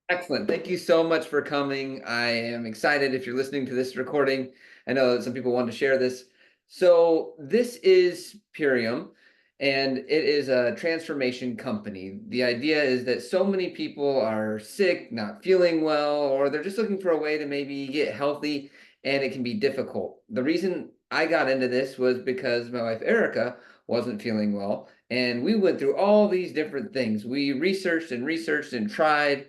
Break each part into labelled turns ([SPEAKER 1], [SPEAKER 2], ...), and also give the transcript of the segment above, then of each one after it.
[SPEAKER 1] Excellent. Thank you so much for coming. I am excited if you're listening to this recording. I know that some people want to share this. So this is Purium, and it is a transformation company. The idea is that so many people are sick, not feeling well, or they're just looking for a way to maybe get healthy, and it can be difficult. The reason I got into this was because my wife Erica wasn't feeling well, and we went through all these different things. We researched and tried.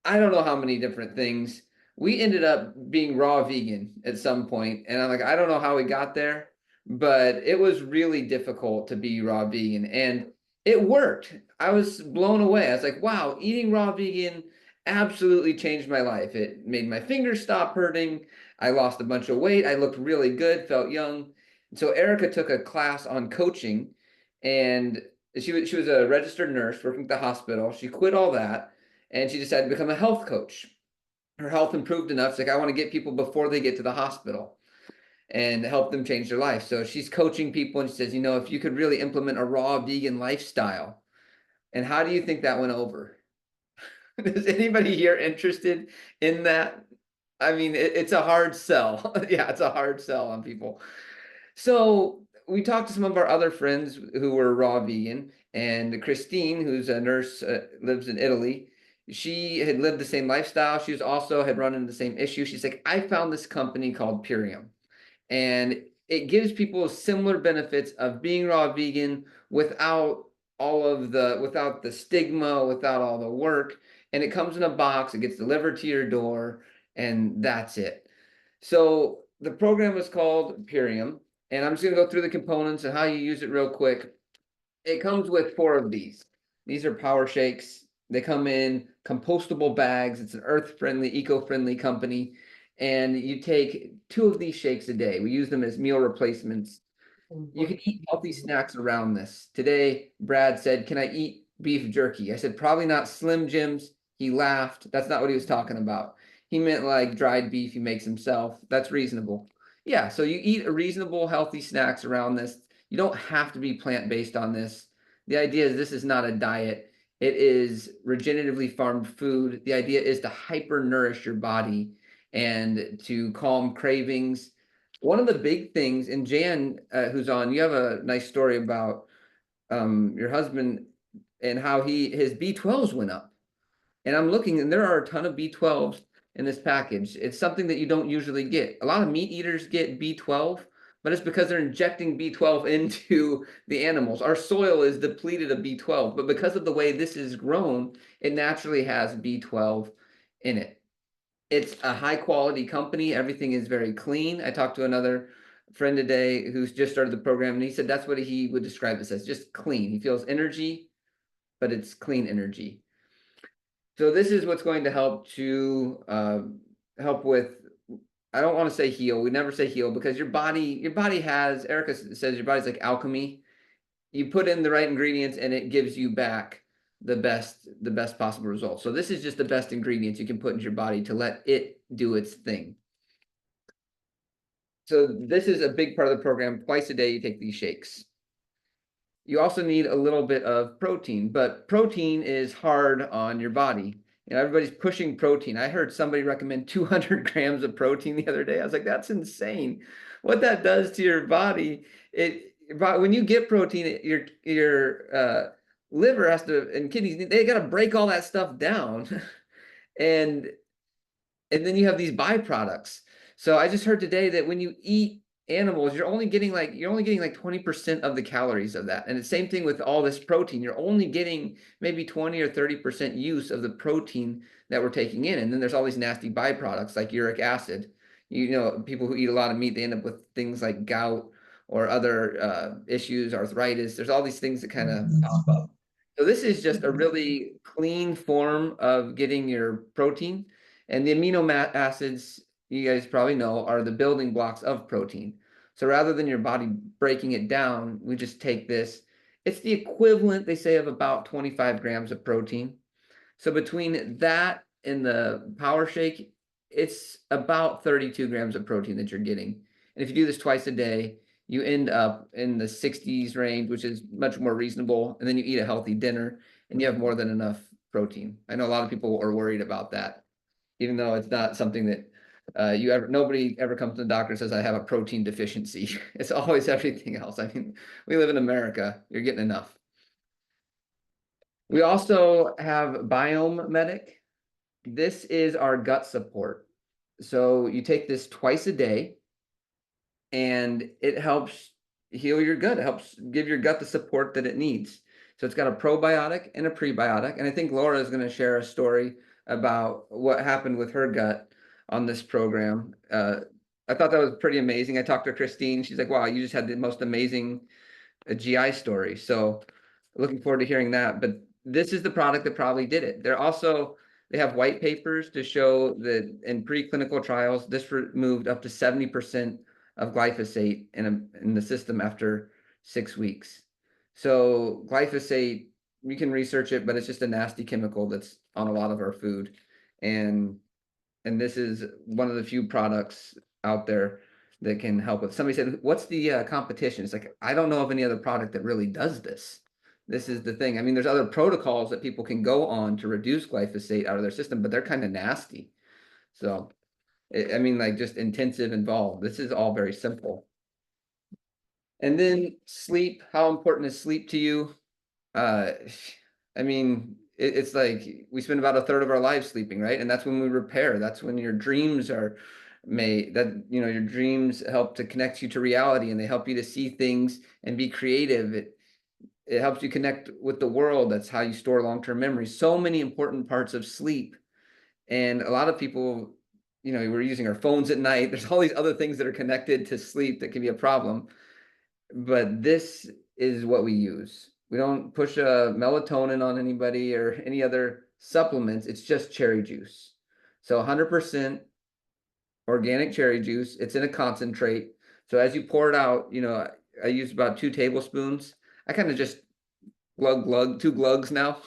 [SPEAKER 1] I don't know how many different things. We ended up being raw vegan at some point, and I'm like, I don't know how we got there, but it was really difficult to be raw vegan, and it worked. I was blown away. I was like, wow, eating raw vegan absolutely changed my life. It made my fingers stop hurting. I lost a bunch of weight. I looked really good, felt young. So Erica took a class on coaching, and she was a registered nurse working at the hospital. She quit all that and she decided to become a health coach. Her health improved enough. She's like, I want to get people before they get to the hospital and help them change their life. So she's coaching people and she says, if you could really implement a raw vegan lifestyle, and how do you think that went over? Is anybody here interested in that? I mean, it's a hard sell. Yeah, it's a hard sell on people. So we talked to some of our other friends who were raw vegan, and Christine, who's a nurse, lives in Italy. She had lived the same lifestyle. She was also had run into the same issue. She's like, I found this company called Purium, and it gives people similar benefits of being raw vegan without the stigma, without all the work. And it comes in a box, it gets delivered to your door, and that's it. So the program is called Purium, and I'm just going to go through the components and how you use it real quick. It comes with 4 of these. These are power shakes. They come in compostable bags. It's an earth-friendly, eco-friendly company. And you take 2 of these shakes a day. We use them as meal replacements. You can eat healthy snacks around this. Today, Brad said, can I eat beef jerky? I said, probably not Slim Jims. He laughed. That's not what he was talking about. He meant like dried beef he makes himself. That's reasonable. Yeah, so you eat a reasonable, healthy snacks around this. You don't have to be plant-based on this. The idea is this is not a diet. It is regeneratively farmed food. The idea is to hyper nourish your body and to calm cravings. One of the big things, and Jan, who's on, you have a nice story about your husband and how his B12s went up. And I'm looking, and there are a ton of B12s in this package. It's something that you don't usually get. A lot of meat eaters get B12, but it's because they're injecting B12 into the animals. Our soil is depleted of B12, but because of the way this is grown, it naturally has B12 in it. It's a high quality company. Everything is very clean. I talked to another friend today who's just started the program, and he said that's what he would describe this as, just clean. He feels energy, but it's clean energy. So this is what's going to help with, I don't want to say heal. We never say heal because your body has, Erica says your body's like alchemy. You put in the right ingredients and it gives you back the best possible results. So this is just the best ingredients you can put into your body to let it do its thing. So this is a big part of the program. Twice a day you take these shakes. You also need a little bit of protein, but protein is hard on your body. Everybody's pushing protein. I heard somebody recommend 200 grams of protein the other day. I was like, that's insane. What that does to your body, when you get protein, your liver has to, and kidneys, they got to break all that stuff down. and and then you have these byproducts. So I just heard today that when you eat animals, you're only getting like 20% of the calories of that. And the same thing with all this protein. You're only getting maybe 20 or 30% use of the protein that we're taking in. And then there's all these nasty byproducts like uric acid. People who eat a lot of meat, they end up with things like gout or other issues, arthritis. There's all these things that kind of pop up. So this is just a really clean form of getting your protein. And the amino acids, you guys probably know, are the building blocks of protein. So rather than your body breaking it down, we just take this. It's the equivalent, they say, of about 25 grams of protein. So between that and the power shake, it's about 32 grams of protein that you're getting. And if you do this twice a day, you end up in the 60s range, which is much more reasonable. And then you eat a healthy dinner and you have more than enough protein. I know a lot of people are worried about that, even though it's not something that nobody ever comes to the doctor and says, I have a protein deficiency. It's always everything else. I mean, we live in America, you're getting enough. We also have Biome Medic. This is our gut support. So you take this twice a day and it helps heal your gut. It helps give your gut the support that it needs. So it's got a probiotic and a prebiotic. And I think Laura is going to share a story about what happened with her gut on this program. I thought that was pretty amazing. I talked to Christine. She's like, wow, you just had the most amazing GI story. So looking forward to hearing that. But this is the product that probably did it. They have white papers to show that in preclinical trials, this removed up to 70% of glyphosate in the system after 6 weeks. So glyphosate, you can research it, but it's just a nasty chemical that's on a lot of our food. And this is one of the few products out there that can help with. Somebody said, what's the competition? It's like, I don't know of any other product that really does this. This is the thing. I mean, there's other protocols that people can go on to reduce glyphosate out of their system, but they're kind of nasty. So, I mean, like just intensive involved. This is all very simple. And then sleep. How important is sleep to you? I mean, it's like we spend about a third of our lives sleeping, right? And that's when we repair. That's when your dreams are made. That, you know, your dreams help to connect you to reality, and they help you to see things and be creative. It helps you connect with the world. That's how you store long-term memories. So many important parts of sleep. And a lot of people, you know, we're using our phones at night. There's all these other things that are connected to sleep that can be a problem. But this is what we use. We don't push a melatonin on anybody or any other supplements. It's just cherry juice. So 100% organic cherry juice. It's in a concentrate. So as you pour it out, you know, I use about 2 tablespoons. I kind of just glug, 2 glugs now,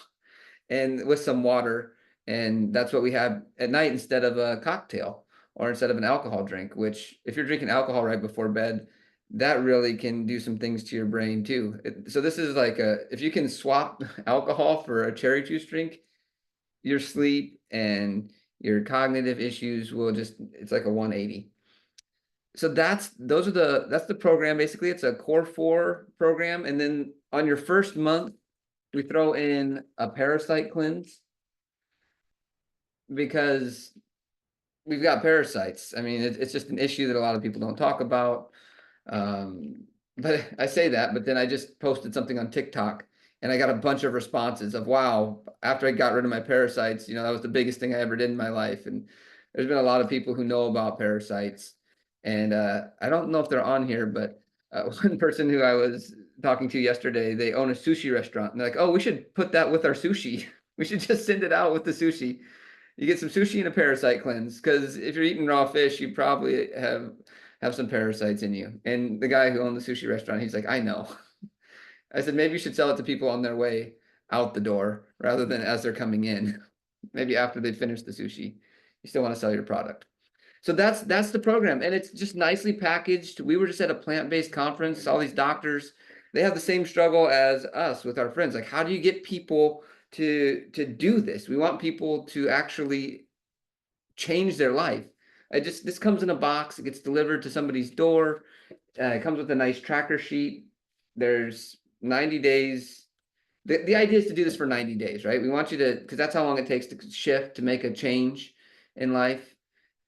[SPEAKER 1] and with some water. And that's what we have at night instead of a cocktail or instead of an alcohol drink, which if you're drinking alcohol right before bed, that really can do some things to your brain too. So this is like if you can swap alcohol for a cherry juice drink, your sleep and your cognitive issues will it's like a 180. So that's the program. Basically, it's a core 4 program. And then on your first month, we throw in a parasite cleanse because we've got parasites. I mean, it's just an issue that a lot of people don't talk about. But I say that, but then I just posted something on TikTok and I got a bunch of responses of, wow, after I got rid of my parasites, you know, that was the biggest thing I ever did in my life. And there's been a lot of people who know about parasites. And I don't know if they're on here, but one person who I was talking to yesterday, they own a sushi restaurant. And they're like, oh, we should put that with our sushi. We should just send it out with the sushi. You get some sushi and a parasite cleanse, because if you're eating raw fish, you probably have some parasites in you. And the guy who owned the sushi restaurant, he's like, I know. I said, maybe you should sell it to people on their way out the door rather than as they're coming in. Maybe after they finish the sushi, you still want to sell your product. So that's the program, and it's just nicely packaged. We were just at a plant-based conference. All these doctors, they have the same struggle as us with our friends. Like, how do you get people to do this? We want people to actually change their life. This comes in a box. It gets delivered to somebody's door. It comes with a nice tracker sheet. There's 90 days. The idea is to do this for 90 days, right? We want you to, because that's how long it takes to shift, to make a change in life.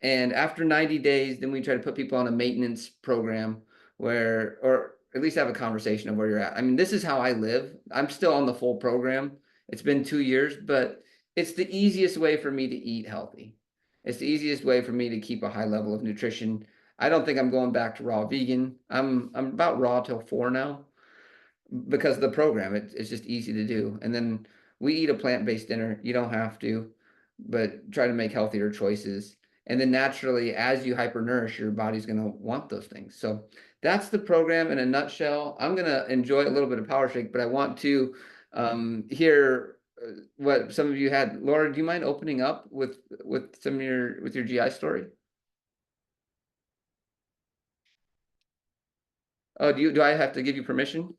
[SPEAKER 1] And after 90 days, then we try to put people on a maintenance program or at least have a conversation of where you're at. I mean, this is how I live. I'm still on the full program. It's been 2 years, but it's the easiest way for me to eat healthy. It's the easiest way for me to keep a high level of nutrition. I don't think I'm going back to raw vegan. I'm about raw till 4 now because of the program. It's just easy to do. And then we eat a plant-based dinner. You don't have to, but try to make healthier choices. And then naturally, as you hypernourish, your body's going to want those things. So that's the program in a nutshell. I'm going to enjoy a little bit of Power Shake, but I want to hear what some of you had. Laura, do you mind opening up with some of your GI story? Oh, do I have to give you permission?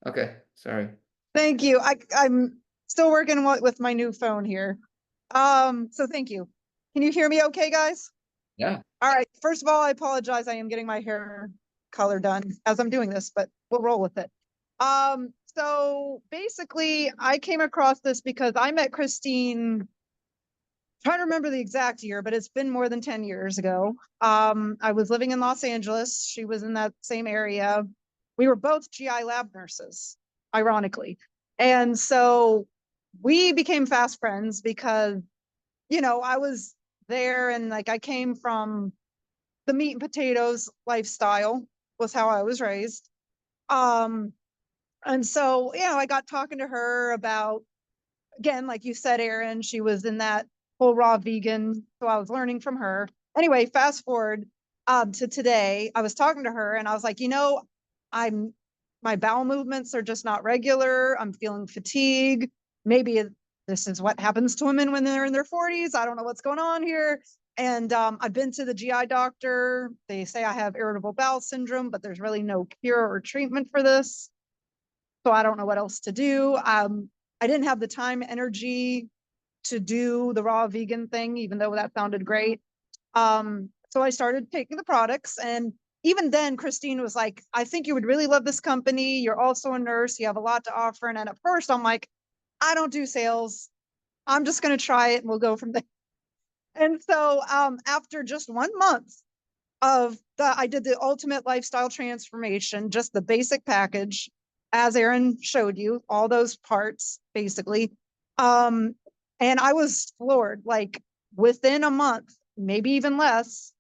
[SPEAKER 1] Okay, sorry.
[SPEAKER 2] Thank you. I'm Still working with my new phone here. So thank you. Can you hear me okay, guys?
[SPEAKER 1] Yeah.
[SPEAKER 2] All right. First of all, I apologize. I am getting my hair color done as I'm doing this, but we'll roll with it. So basically I came across this because I met Christine, trying to remember the exact year, but it's been more than 10 years ago. I was living in Los Angeles. She was in that same area. We were both GI lab nurses, ironically. And so we became fast friends because, I was there and like I came from the meat and potatoes lifestyle was how I was raised. Um, and so, I got talking to her about, again, like you said, Erin, she was in that whole raw vegan. So I was learning from her. Anyway, fast forward to today, I was talking to her and I was like, I'm my bowel movements are just not regular. I'm feeling fatigue. Maybe this is what happens to women when they're in their 40s. I don't know what's going on here. And I've been to the GI doctor. They say I have irritable bowel syndrome, but there's really no cure or treatment for this. So I don't know what else to do. I didn't have the time, energy to do the raw vegan thing, even though that sounded great. So I started taking the products. And even then, Christine was like, I think you would really love this company. You're also a nurse. You have a lot to offer. And at first, I'm like, I don't do sales. I'm just going to try it and we'll go from there. And so after just 1 month I did the ultimate lifestyle transformation, just the basic package, as Erin showed you, all those parts basically. And I was floored. Like within a month, maybe even less,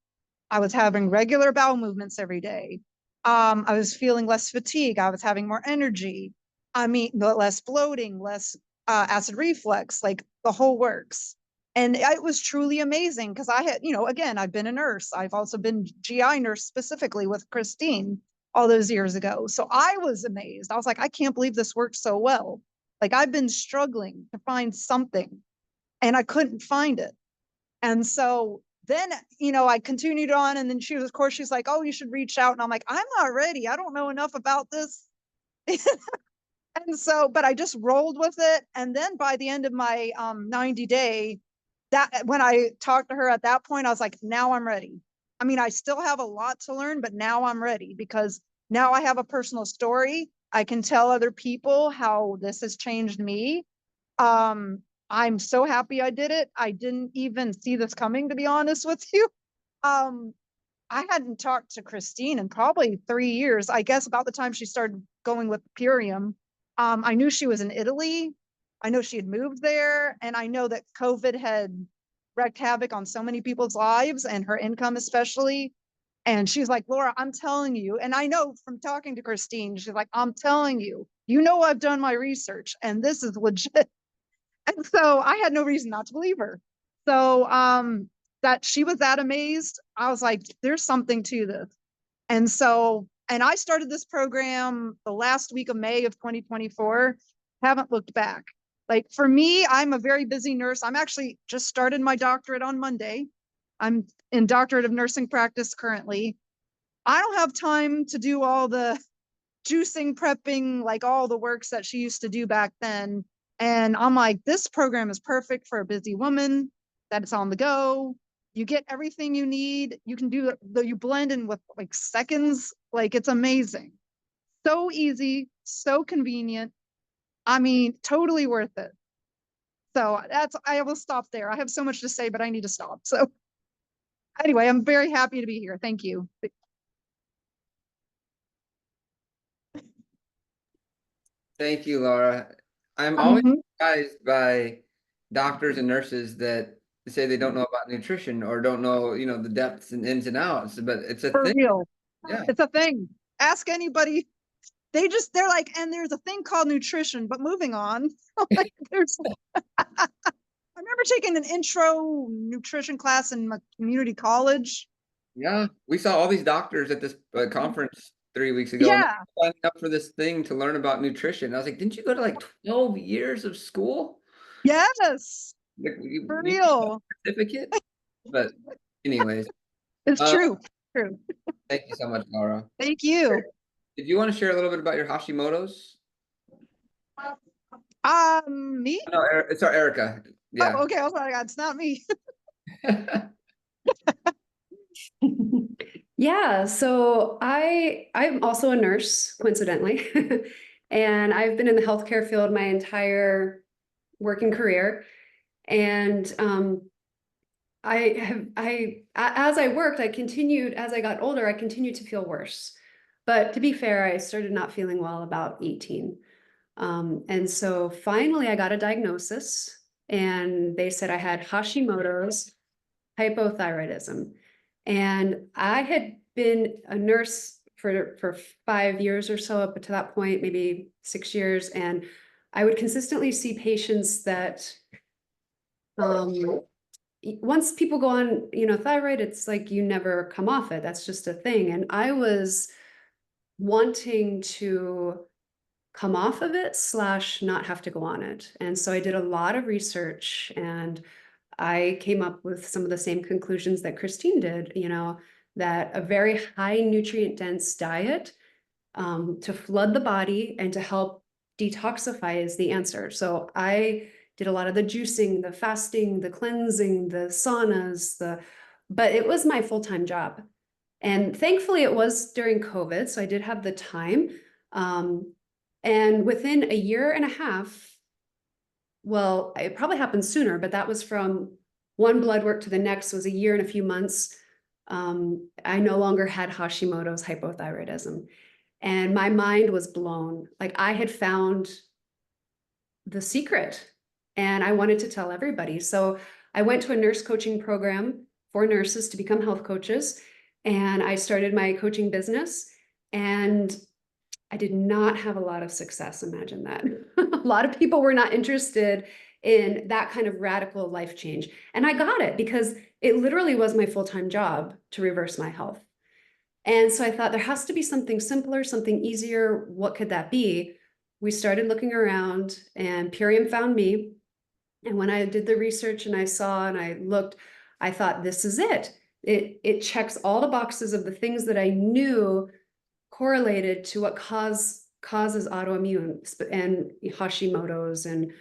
[SPEAKER 2] I was having regular bowel movements every day. I was feeling less fatigue. I was having more energy. I mean, less bloating, less acid reflux, like the whole works. And it was truly amazing because I had, again, I've been a nurse. I've also been GI nurse specifically with Christine all those years ago. So I was amazed. I was like, I can't believe this works so well. Like I've been struggling to find something and I couldn't find it. And so then, I continued on and then of course, she's like, oh, you should reach out. And I'm like, I'm not ready. I don't know enough about this. And so, but I just rolled with it. And then by the end of my 90-day, that when I talked to her at that point, I was like, now I'm ready. I mean, I still have a lot to learn, but now I'm ready because now I have a personal story. I can tell other people how this has changed me. I'm so happy I did it. I didn't even see this coming, to be honest with you. Um, I hadn't talked to Christine in probably 3 years, I guess about the time she started going with Purium. I knew she was in Italy. I know she had moved there. And I know that COVID had wreaked havoc on so many people's lives and her income especially. And she's like, Laura, I'm telling you. And I know from talking to Christine, she's like, I'm telling you, I've done my research and this is legit. And so I had no reason not to believe her. So that she was that amazed, I was like, there's something to this. And so, and I started this program the last week of May of 2024, haven't looked back. Like for me, I'm a very busy nurse. I'm actually just started my doctorate on Monday. I'm in doctorate of nursing practice currently. I don't have time to do all the juicing, prepping, like all the works that she used to do back then. And I'm like, this program is perfect for a busy woman that is on the go. You get everything you need. You can do you blend in with like seconds. Like it's amazing. So easy, so convenient. I mean, totally worth it. So I will stop there. I have so much to say, but I need to stop. So anyway, I'm very happy to be here. Thank you.
[SPEAKER 1] Thank you, Laura. I'm always surprised by doctors and nurses that say they don't know about nutrition or don't know, the depths and ins and outs, but it's a
[SPEAKER 2] For
[SPEAKER 1] thing.
[SPEAKER 2] real.
[SPEAKER 1] Yeah.
[SPEAKER 2] It's a thing. Ask anybody. They're like, and there's a thing called nutrition, but moving on. Like, I remember taking an intro nutrition class in my community college.
[SPEAKER 1] Yeah. We saw all these doctors at this conference 3 weeks ago, and
[SPEAKER 2] Yeah.
[SPEAKER 1] they're signing up for this thing to learn about nutrition. I was like, didn't you go to like 12 years of school?
[SPEAKER 2] Yes.
[SPEAKER 1] Like,
[SPEAKER 2] For
[SPEAKER 1] you have a
[SPEAKER 2] real.
[SPEAKER 1] certificate? But anyways,
[SPEAKER 2] It's
[SPEAKER 1] uh,
[SPEAKER 2] true. True.
[SPEAKER 1] thank you so much, Laura.
[SPEAKER 2] Thank you.
[SPEAKER 1] Did you want to share a little bit about your Hashimoto's?
[SPEAKER 2] Me?
[SPEAKER 1] No, sorry, Erica.
[SPEAKER 2] Oh,
[SPEAKER 1] Yeah.
[SPEAKER 2] okay. Oh my God, it's not me.
[SPEAKER 3] Yeah, so I'm also a nurse, coincidentally. And I've been in the healthcare field my entire working career. And as I worked, I continued, as I got older, I continued to feel worse. But to be fair, I started not feeling well about 18. And so finally I got a diagnosis and they said I had Hashimoto's hypothyroidism. And I had been a nurse for 5 years or so up to that point, maybe 6 years. And I would consistently see patients that once people go on, thyroid, it's like you never come off it. That's just a thing. And I was wanting to come off of it / not have to go on it. And so I did a lot of research and I came up with some of the same conclusions that Christine did, that a very high nutrient dense diet to flood the body and to help detoxify is the answer. So I did a lot of the juicing, the fasting, the cleansing, the saunas, but it was my full-time job. And thankfully it was during COVID, so I did have the time. And within a year and a half, well, it probably happened sooner, but that was from one blood work to the next was a year and a few months. I no longer had Hashimoto's hypothyroidism. And my mind was blown. Like I had found the secret and I wanted to tell everybody. So I went to a nurse coaching program for nurses to become health coaches. And I started my coaching business. And I did not have a lot of success. Imagine that. A lot of people were not interested in that kind of radical life change. And I got it because it literally was my full-time job to reverse my health. And so I thought there has to be something simpler, something easier. What could that be? We started looking around and Purium found me. And when I did the research and I saw and I looked, I thought, this is it. It checks all the boxes of the things that I knew correlated to what causes autoimmune and Hashimoto's and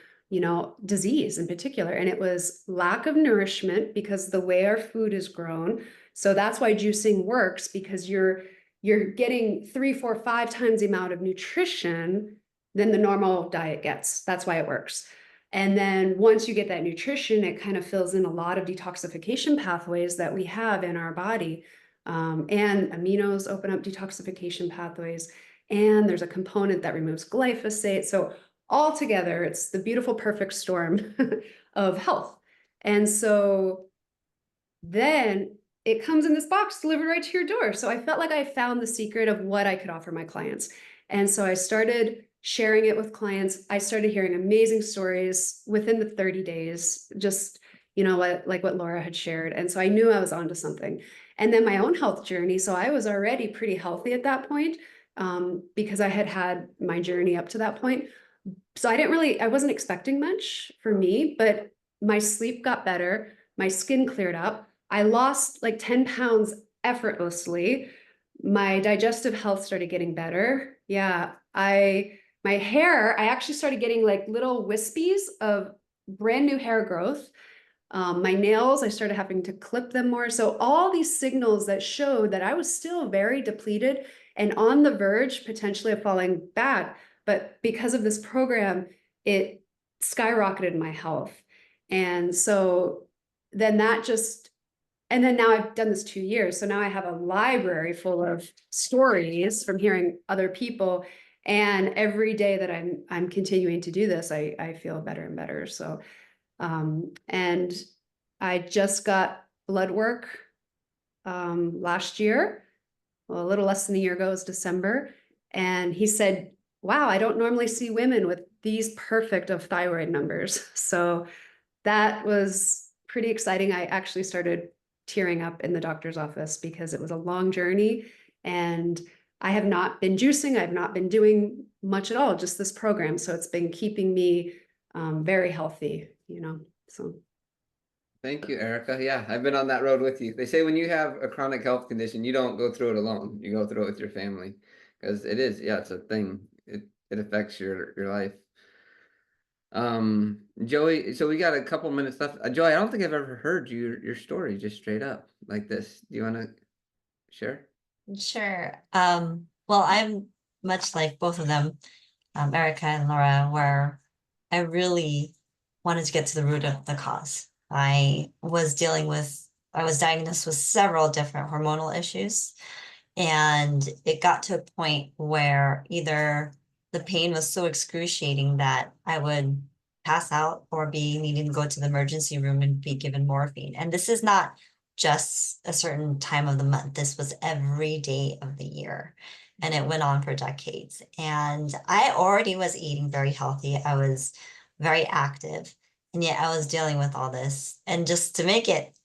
[SPEAKER 3] disease in particular. And it was lack of nourishment because the way our food is grown. So that's why juicing works, because you're getting 3, 4, 5 times the amount of nutrition than the normal diet gets. That's why it works. And then once you get that nutrition, it kind of fills in a lot of detoxification pathways that we have in our body. And aminos open up detoxification pathways. And there's a component that removes glyphosate. So altogether, it's the beautiful, perfect storm of health. And so then it comes in this box delivered right to your door. So I felt like I found the secret of what I could offer my clients. And so I started sharing it with clients. I started hearing amazing stories within the 30 days, just, like what Laura had shared. And so I knew I was onto something. And then my own health journey. So I was already pretty healthy at that point because I had had my journey up to that point. So I wasn't expecting much for me, but my sleep got better. My skin cleared up. I lost like 10 pounds effortlessly. My digestive health started getting better. Yeah, my hair, I actually started getting like little wispies of brand new hair growth. My nails, I started having to clip them more. So all these signals that showed that I was still very depleted and on the verge potentially of falling back. But because of this program, it skyrocketed my health. And so then and then now I've done this 2 years. So now I have a library full of stories from hearing other people. And every day that I'm continuing to do this, I feel better and better. So and I just got blood work last year, well, a little less than a year ago, it was December. And he said, wow, I don't normally see women with these perfect of thyroid numbers. So that was pretty exciting. I actually started tearing up in the doctor's office because it was a long journey and I have not been juicing. I've not been doing much at all, just this program. So it's been keeping me very healthy, so.
[SPEAKER 1] Thank you, Erica. Yeah, I've been on that road with you. They say when you have a chronic health condition, you don't go through it alone. You go through it with your family because it is, yeah, it's a thing. It affects your life. Joey, so we got a couple minutes left. Joey, I don't think I've ever heard your story just straight up like this. Do you want to share?
[SPEAKER 4] Sure. Well, I'm much like both of them, Erica and Laura, where I really wanted to get to the root of the cause. I was diagnosed with several different hormonal issues, and it got to a point where either the pain was so excruciating that I would pass out or be needing to go to the emergency room and be given morphine. And this is not just a certain time of the month. This was every day of the year. And it went on for decades. And I already was eating very healthy. I was very active. And yet I was dealing with all this. And just to make it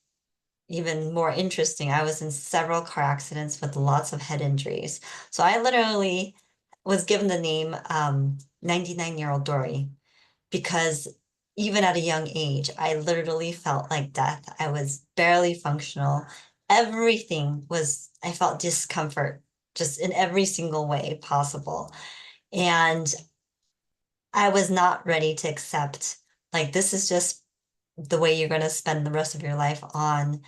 [SPEAKER 4] even more interesting, I was in several car accidents with lots of head injuries. So I literally was given the name 99-year-old Dory, because even at a young age, I literally felt like death. I was barely functional. I felt discomfort just in every single way possible. And I was not ready to accept, like, this is just the way you're going to spend the rest of your life on.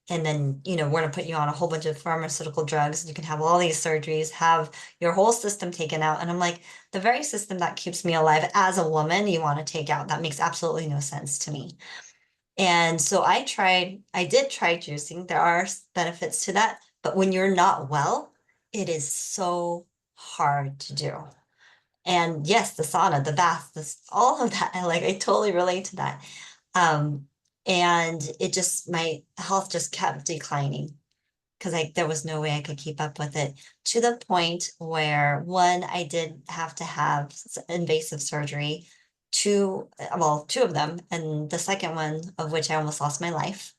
[SPEAKER 4] And then, we're going to put you on a whole bunch of pharmaceutical drugs. You can have all these surgeries, have your whole system taken out. And I'm like, the very system that keeps me alive as a woman, you want to take out. That makes absolutely no sense to me. And so I did try juicing. There are benefits to that. But when you're not well, it is so hard to do. And yes, the sauna, the bath, all of that, I totally relate to that. And my health just kept declining because there was no way I could keep up with it, to the point where, one, I did have to have invasive surgery, two of them, and the second one of which I almost lost my life.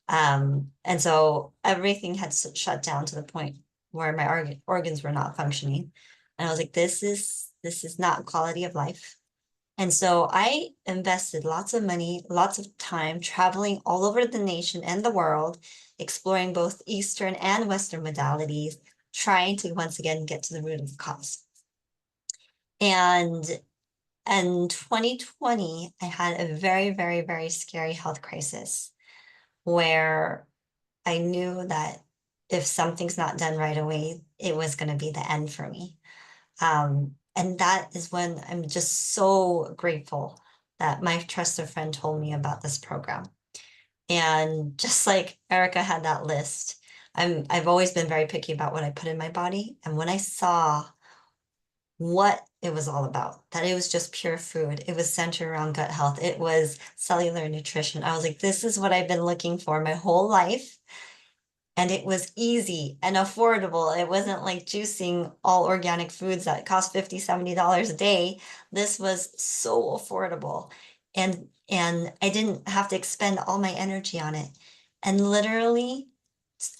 [SPEAKER 4] And so everything had shut down to the point where my organs were not functioning. And I was like, this is not quality of life. And so I invested lots of money, lots of time traveling all over the nation and the world, exploring both Eastern and Western modalities, trying to once again get to the root of the cause. And in 2020, I had a very, very, very scary health crisis where I knew that if something's not done right away, it was going to be the end for me. And that is when I'm just so grateful that my trusted friend told me about this program. And just like Erica had that list, I've always been very picky about what I put in my body. And when I saw what it was all about, that it was just pure food, it was centered around gut health, it was cellular nutrition, I was like, this is what I've been looking for my whole life. And it was easy and affordable. It wasn't like juicing all organic foods that cost $50, $70 a day. This was so affordable. And I didn't have to expend all my energy on it. And literally,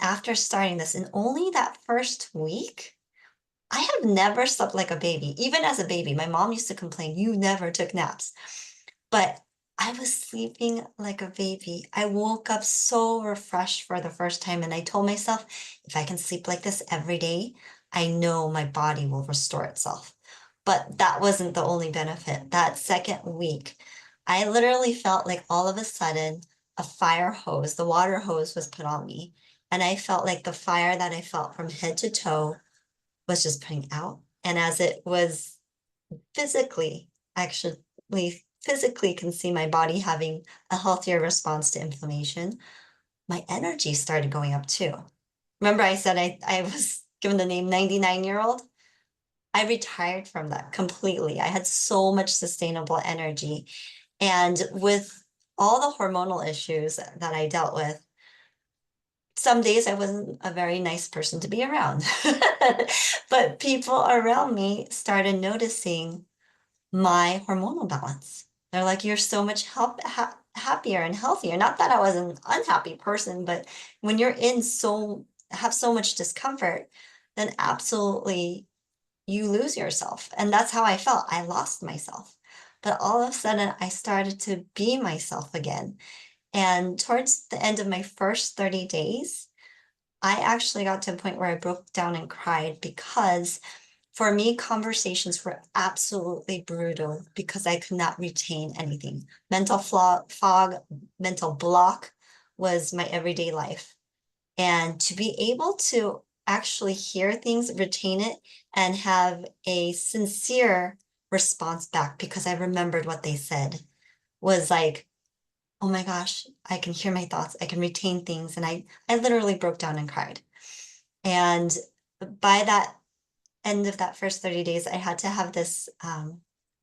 [SPEAKER 4] after starting this, in only that first week, I have never slept like a baby. Even as a baby, my mom used to complain, you never took naps. But I was sleeping like a baby. I woke up so refreshed for the first time. And I told myself, if I can sleep like this every day, I know my body will restore itself. But that wasn't the only benefit. That second week, I literally felt like all of a sudden a fire hose, the water hose was put on me. And I felt like the fire that I felt from head to toe was just putting out. And as it was physically, actually physically can see my body having a healthier response to inflammation, my energy started going up too. Remember I said I was given the name 99-year-old? I retired from that completely. I had so much sustainable energy. And with all the hormonal issues that I dealt with, some days I wasn't a very nice person to be around. But people around me started noticing my hormonal balance. They're like, you're so much happier and healthier. Not that I was an unhappy person, but when you're have so much discomfort, then absolutely you lose yourself. And that's how I felt. I lost myself. But all of a sudden, I started to be myself again. And towards the end of my first 30 days, I actually got to a point where I broke down and cried, because For me, conversations were absolutely brutal because I could not retain anything. Mental fog, mental block was my everyday life. And to be able to actually hear things, retain it, and have a sincere response back because I remembered what they said was like, oh my gosh, I can hear my thoughts, I can retain things. And I literally broke down and cried. And by that end of that first 30 days, I had to have this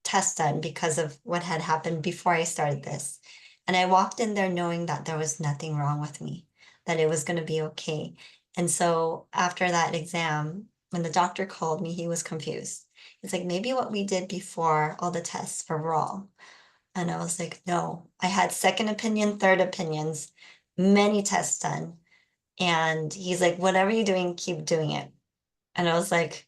[SPEAKER 4] test done because of what had happened before I started this. And I walked in there knowing that there was nothing wrong with me, that it was going to be okay. And so after that exam, when the doctor called me, he was confused. It's like, maybe what we did before all the tests were wrong. And I was like, no, I had second opinion, third opinions, many tests done. And he's like, whatever you're doing, keep doing it. And I was like,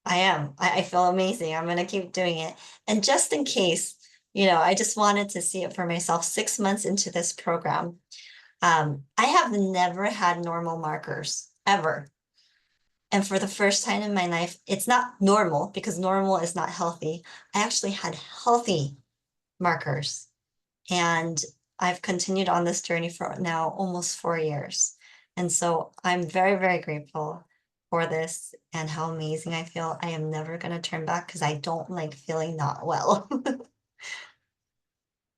[SPEAKER 4] I am. I feel amazing. I'm going to keep doing it. And just in case, I just wanted to see it for myself. 6 months into this program, I have never had normal markers ever. And for the first time in my life, it's not normal because normal is not healthy. I actually had healthy markers. And I've continued on this journey for now almost 4 years. And so I'm very, very grateful for this and how amazing I feel. I am never going to turn back because I don't like feeling not well.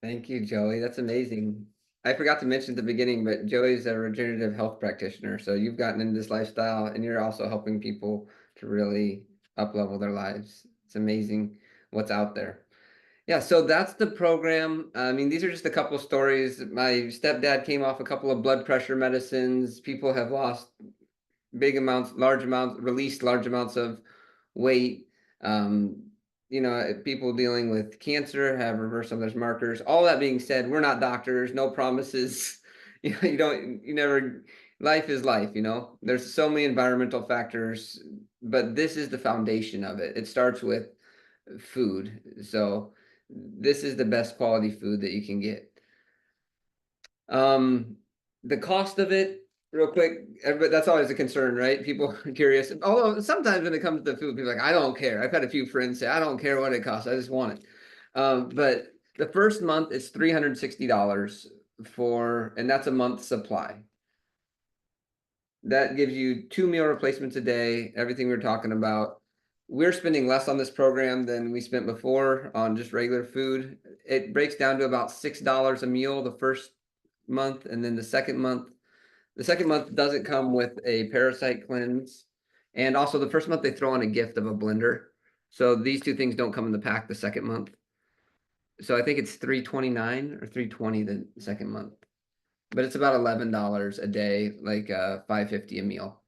[SPEAKER 1] Thank you, Joey. That's amazing. I forgot to mention at the beginning, but Joey's a regenerative health practitioner. So you've gotten into this lifestyle and you're also helping people to really up-level their lives. It's amazing what's out there. Yeah, so that's the program. I mean, these are just a couple of stories. My stepdad came off a couple of blood pressure medicines. People have lost big amounts, large amounts, released large amounts of weight. People dealing with cancer have reversed some of those markers. All that being said, we're not doctors, no promises. Life is life, There's so many environmental factors, but this is the foundation of it. It starts with food. So this is the best quality food that you can get. The cost of it, real quick, but that's always a concern, right? People are curious. Although sometimes when it comes to food, people are like, I don't care. I've had a few friends say, I don't care what it costs. I just want it. But the first month is $360 and that's a month's supply. That gives you 2 meal replacements a day, everything we're talking about. We're spending less on this program than we spent before on just regular food. It breaks down to about $6 a meal the first month, and then the second month doesn't come with a parasite cleanse. And also the first month they throw in a gift of a blender. So these two things don't come in the pack the second month. So I think it's $329 or $320 the second month. But it's about $11 a day, like $5.50 a meal.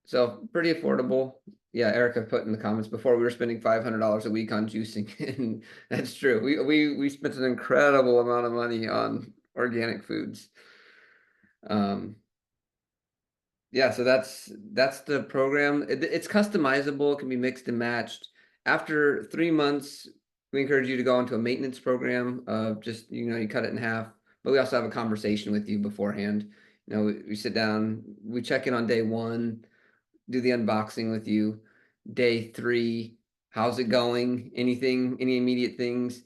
[SPEAKER 1] So pretty affordable. Yeah, Erica put in the comments before we were spending $500 a week on juicing, and that's true. We spent an incredible amount of money on organic foods. Yeah, so that's the program. It's customizable, it can be mixed and matched. After 3 months, we encourage you to go into a maintenance program of just, you cut it in half, but we also have a conversation with you beforehand. We sit down, we check in on day 1, do the unboxing with you. Day 3, how's it going? Any immediate things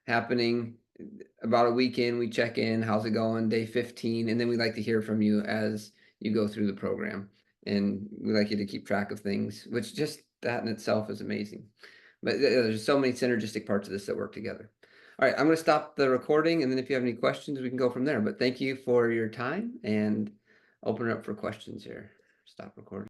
[SPEAKER 1] happening? About a week in, we check in, how's it going? Day 15, and then we like to hear from you as you go through the program. And we like you to keep track of things, which just that in itself is amazing. But there's so many synergistic parts of this that work together. All right, I'm going to stop the recording, and then if you have any questions, we can go from there. But thank you for your time, and open it up for questions here. Stop recording.